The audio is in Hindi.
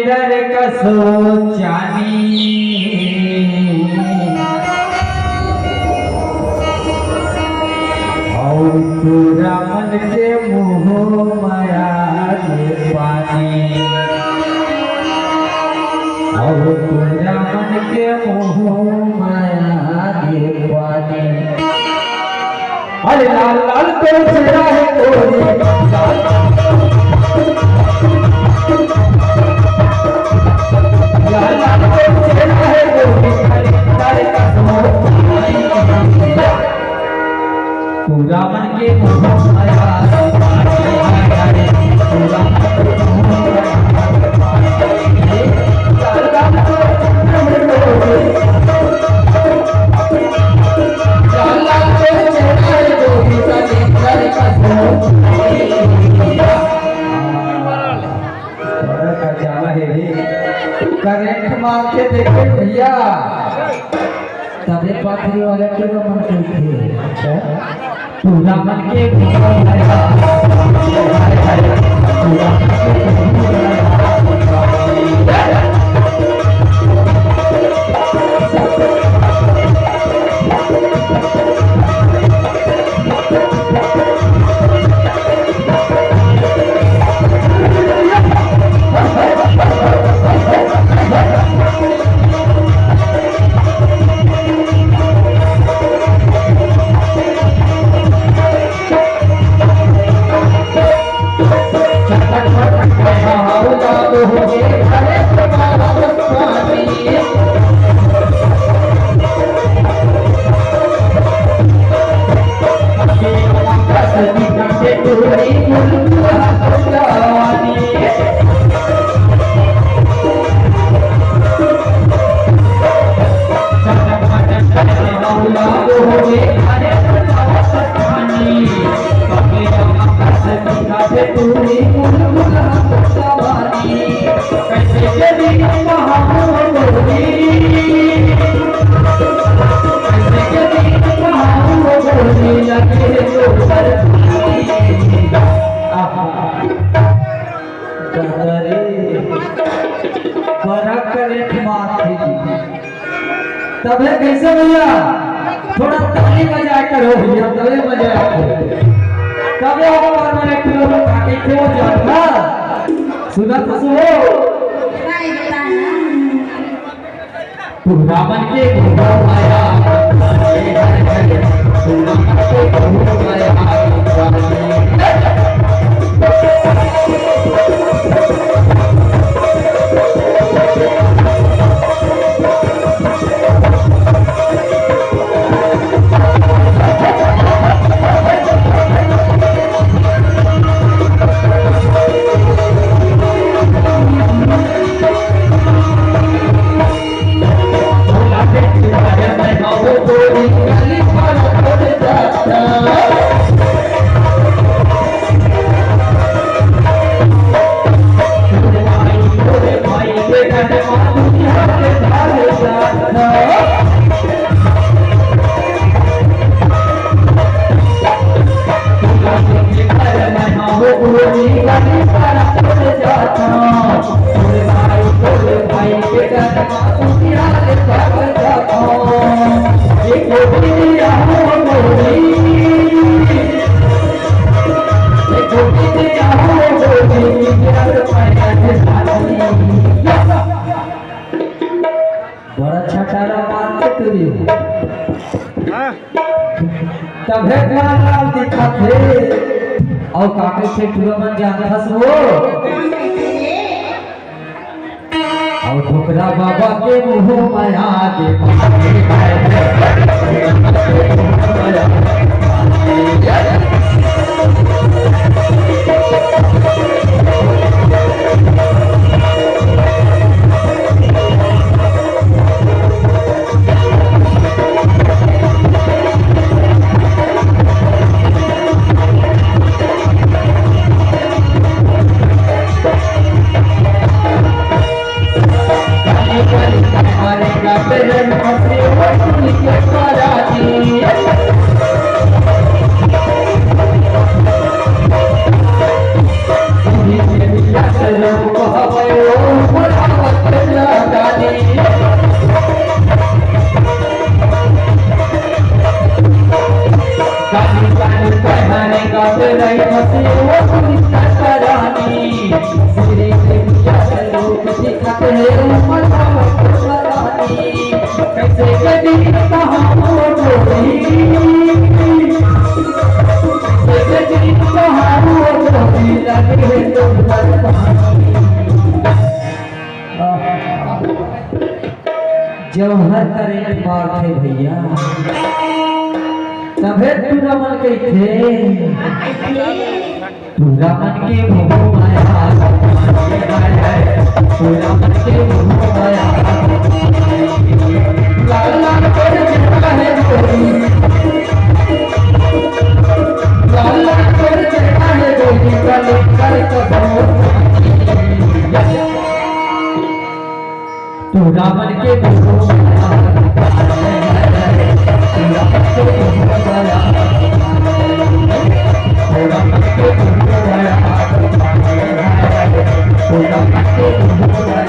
दर कसो चानी और पूरा मन के मोह माया के पानी और पूरा मन के मोह माया के पानी। अरे लाल लाल तो चेहरा है कोई लाल लाल तो चेहरा है कोई तारे का पूरा मन के मोह माया पूरा करेंट मार के देखे भैया तबे पाथरी वाले के मन के थे पूरा मन के तबे कैसे भैया थोड़ा ताली बजा करो भैया तबे मजा आते तबे और मैंने किलो काटे थे वो जाता सुना तो सुनो पूरा मन के मोह माया पूरा मन के मोह माया तबे लाल दिखा थे और काके से पूरा मन जान फसो और ठोकरा बाबा के मुंह माया दे Hello, जौहर करे बात है भैया तबे तू रमन के थे तू रमन के मोह माया तू रमन के मोह माया लाल लाल कर चढ़ा है गोरी लाल लाल कर चढ़ा है गोरी कल कर तू रामन के मोह माया तू रामन के मोह माया तू रामन के मोह माया तू रामन के मोह माया